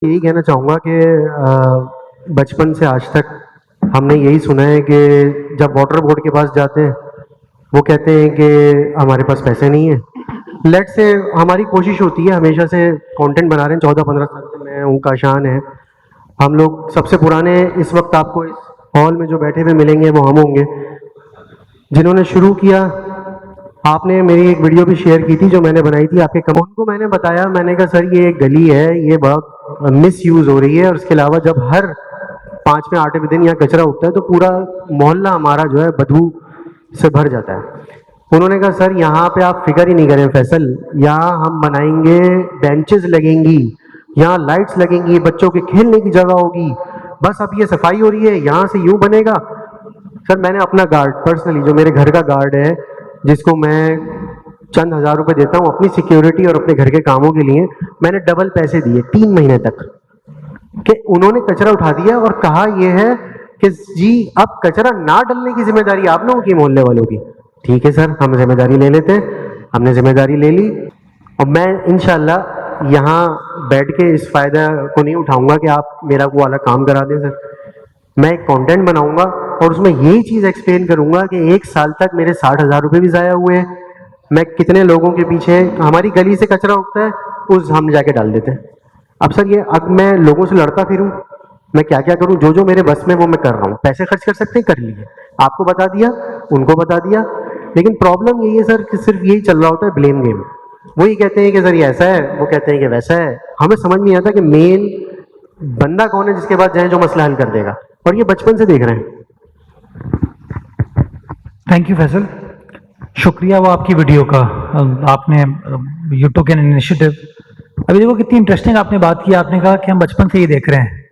यही कहना चाहूँगा कि बचपन से आज तक हमने यही सुना है कि जब वाटर बोर्ड के पास जाते हैं वो कहते हैं कि हमारे पास पैसे नहीं है। लेट से हमारी कोशिश होती है हमेशा से, कंटेंट बना रहे हैं 14-15 साल से, मैं हूँ, काशान है, हम लोग सबसे पुराने इस वक्त आपको इस हॉल में जो बैठे हुए मिलेंगे वो हम होंगे जिन्होंने शुरू किया। आपने मेरी एक वीडियो भी शेयर की थी जो मैंने बनाई थी आपके कमेंट को, मैंने बताया, मैंने कहा सर ये एक गली है, ये बहुत मिस यूज हो रही है, और इसके अलावा जब हर 5वें 8वें दिन यहाँ कचरा उठता है तो पूरा मोहल्ला हमारा जो है बदबू से भर जाता है। उन्होंने कहा सर यहाँ पे आप फिक्र ही नहीं करें फैसल, यहाँ हम बनाएंगे, बेंचेस लगेंगी, यहाँ लाइट्स लगेंगी, बच्चों के खेलने की जगह होगी, बस अब ये सफाई हो रही है, यहाँ से यूं बनेगा। सर मैंने अपना गार्ड पर्सनली, जो मेरे घर का गार्ड है, जिसको मैं चंद हज़ार रुपए देता हूँ अपनी सिक्योरिटी और अपने घर के कामों के लिए, मैंने डबल पैसे दिए 3 महीने तक, कि उन्होंने कचरा उठा दिया और कहा ये है कि जी अब कचरा ना डलने की जिम्मेदारी आप लोगों की, मोहल्ले वालों की। ठीक है सर, हम जिम्मेदारी ले लेते हैं। हमने जिम्मेदारी ले ली और मैं इंशाल्लाह यहाँ बैठ के इस फायदा को नहीं उठाऊंगा कि आप मेरा वो वाला काम करा दें सर। मैं एक कंटेंट बनाऊंगा और उसमें यही चीज़ एक्सप्लेन करूंगा कि 1 साल तक मेरे 60,000 रुपये भी ज़ाया हुए हैं, मैं कितने लोगों के पीछे, हमारी गली से कचरा उठता है उस हम जाके डाल देते हैं। अब सर ये अब मैं लोगों से लड़ता फिरूं, मैं क्या क्या करूं, जो जो मेरे बस में वो मैं कर रहा हूं। पैसे खर्च कर सकते हैं, कर लिए, आपको बता दिया, उनको बता दिया, लेकिन प्रॉब्लम यही है सर कि सिर्फ यही चल रहा होता है, ब्लेम गेम। वही कहते हैं कि सर ये ऐसा है, वो कहते हैं कि वैसा है, हमें समझ नहीं आता कि मेन बंदा कौन है जिसके पास जाए जो मसला हल कर देगा, और ये बचपन से देख रहे हैं। थैंक यू फैसल, शुक्रिया वो आपकी वीडियो का, आपने यू टुक एन इनिशिएटिव। अभी देखो कितनी इंटरेस्टिंग आपने बात की, आपने कहा कि हम बचपन से ये देख रहे हैं,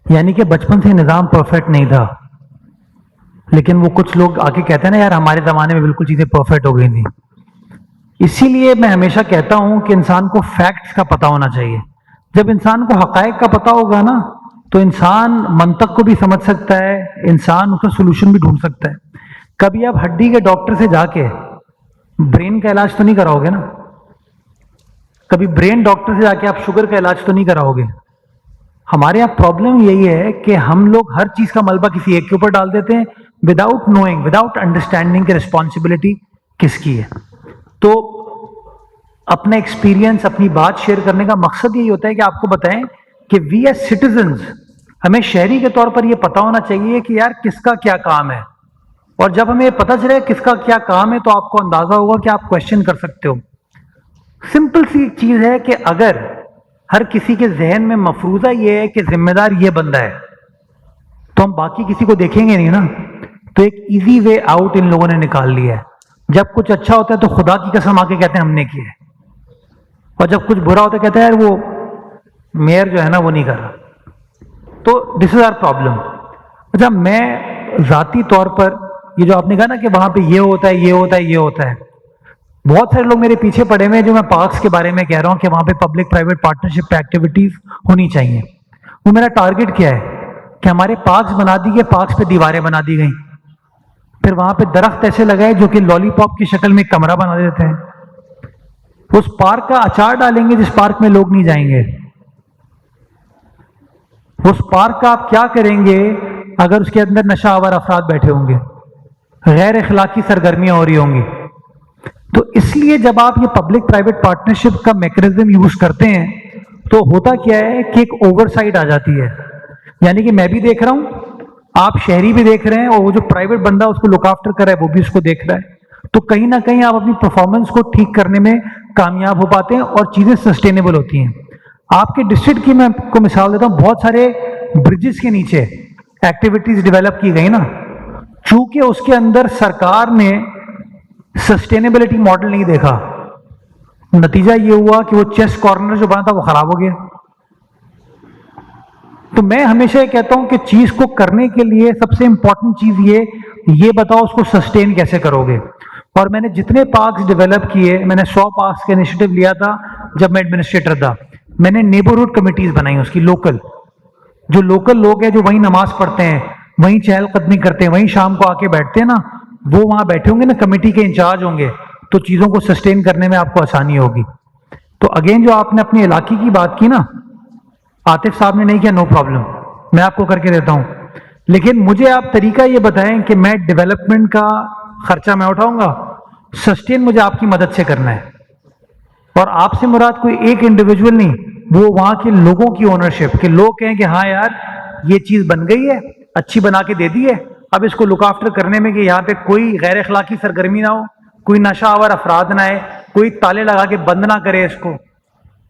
यानी कि बचपन से निज़ाम परफेक्ट नहीं था, लेकिन वो कुछ लोग आके कहते हैं ना यार हमारे ज़माने में बिल्कुल चीज़ें परफेक्ट हो गई थी। इसीलिए मैं हमेशा कहता हूं कि इंसान को फैक्ट्स का पता होना चाहिए। जब इंसान को हकायक का पता होगा ना तो इंसान मंतक को भी समझ सकता है, इंसान उसका सोल्यूशन भी ढूंढ सकता है। कभी आप हड्डी के डॉक्टर से जाके ब्रेन का इलाज तो नहीं कराओगे ना, कभी ब्रेन डॉक्टर से जाके आप शुगर का इलाज तो नहीं कराओगे। हमारे यहाँ प्रॉब्लम यही है कि हम लोग हर चीज का मलबा किसी एक के ऊपर डाल देते हैं विदाउट नोइंग, विदाउट अंडरस्टैंडिंग कि रिस्पॉन्सिबिलिटी किसकी है। तो अपना एक्सपीरियंस, अपनी बात शेयर करने का मकसद यही होता है कि आपको बताएं कि वी एज सिटीजन्स, हमें शहरी के तौर पर यह पता होना चाहिए कि यार किसका क्या काम है, और जब हमें पता चले किसका क्या काम है तो आपको अंदाजा होगा कि आप क्वेश्चन कर सकते हो। सिंपल सी चीज है कि अगर हर किसी के जहन में मफरूजा ये है कि जिम्मेदार ये बंदा है तो हम बाकी किसी को देखेंगे नहीं ना। तो एक इजी वे आउट इन लोगों ने निकाल लिया है। जब कुछ अच्छा होता है तो खुदा की कसम आके कहते हैं हमने किया है, और जब कुछ बुरा होता है कहते हैं यार वो मेयर जो है ना वो नहीं कर रहा। तो दिस इज आवर प्रॉब्लम। अच्छा, मैं जाती तौर पर ये जो आपने कहा ना कि वहां पे ये होता है, ये होता है, ये होता है, बहुत सारे लोग मेरे पीछे पड़े हुए हैं जो मैं पार्क्स के बारे में कह रहा हूं कि वहां पे पब्लिक प्राइवेट पार्टनरशिप पे एक्टिविटीज होनी चाहिए। वो मेरा टारगेट क्या है कि हमारे पार्क्स बना दिए, पार्क्स पे दीवारें बना दी गई, फिर वहां पे दरख्त ऐसे लगाए जो कि लॉलीपॉप की शक्ल में कमरा बना देते हैं। उस पार्क का अचार डालेंगे जिस पार्क में लोग नहीं जाएंगे। उस पार्क का आप क्या करेंगे अगर उसके अंदर नशा आवर अफराद बैठे होंगे, गैर इखलाकी सरगर्मियां हो रही होंगी। तो इसलिए जब आप ये पब्लिक प्राइवेट पार्टनरशिप का मैकेनिज्म यूज करते हैं तो होता क्या है कि एक ओवरसाइट आ जाती है, यानी कि मैं भी देख रहा हूं, आप शहरी भी देख रहे हैं, और वो जो प्राइवेट बंदा उसको लुक आफ्टर कर रहा है वो भी उसको देख रहा है। तो कहीं ना कहीं आप अपनी परफॉर्मेंस को ठीक करने में कामयाब हो पाते हैं और चीजें सस्टेनेबल होती हैं। आपके डिस्ट्रिक्ट की मैं आपको मिसाल देता हूं, बहुत सारे ब्रिजेस के नीचे एक्टिविटीज डेवलप की गई ना, चूंकि उसके अंदर सरकार ने सस्टेनेबिलिटी मॉडल नहीं देखा, नतीजा ये हुआ कि वो चेस्ट कॉर्नर जो बना था वो खराब हो गया। तो मैं हमेशा ये कहता हूं कि चीज को करने के लिए सबसे इंपॉर्टेंट चीज ये बताओ उसको सस्टेन कैसे करोगे। और मैंने जितने पार्क्स डेवलप किए, मैंने 100 पार्क्स का इनिशिएटिव लिया था जब मैं एडमिनिस्ट्रेटर था। मैंने नेबरहुड कमिटीज बनाई उसकी, लोकल, जो लोकल लोग हैं जो वहीं नमाज पढ़ते हैं, वहीं चहलकदमी करते हैं, वहीं शाम को आके बैठते हैं ना, वो वहां बैठे होंगे ना, कमेटी के इंचार्ज होंगे, तो चीजों को सस्टेन करने में आपको आसानी होगी। तो अगेन जो आपने अपने इलाके की बात की ना, आतिफ साहब ने नहीं किया, नो प्रॉब्लम, मैं आपको करके देता हूँ, लेकिन मुझे आप तरीका ये बताएं कि मैं डेवलपमेंट का खर्चा मैं उठाऊंगा, सस्टेन मुझे आपकी मदद से करना है, और आपसे मुराद कोई एक इंडिविजुअल नहीं, वो वहां के लोगों की ओनरशिप, कि लोग कहें कि हाँ यार ये चीज बन गई है, अच्छी बना के दे दी है, अब इसको लुक आफ्टर करने में कि यहाँ पे कोई गैर अखलाकी सरगर्मी ना हो, कोई नशा आवर अफराद ना आए, कोई ताले लगा के बंद ना करे इसको,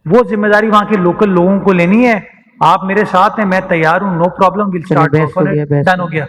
वो जिम्मेदारी वहां के लोकल लोगों को लेनी है। आप मेरे साथ हैं, मैं तैयार हूँ, no problem, will start, best हो गया, best डन हो गया।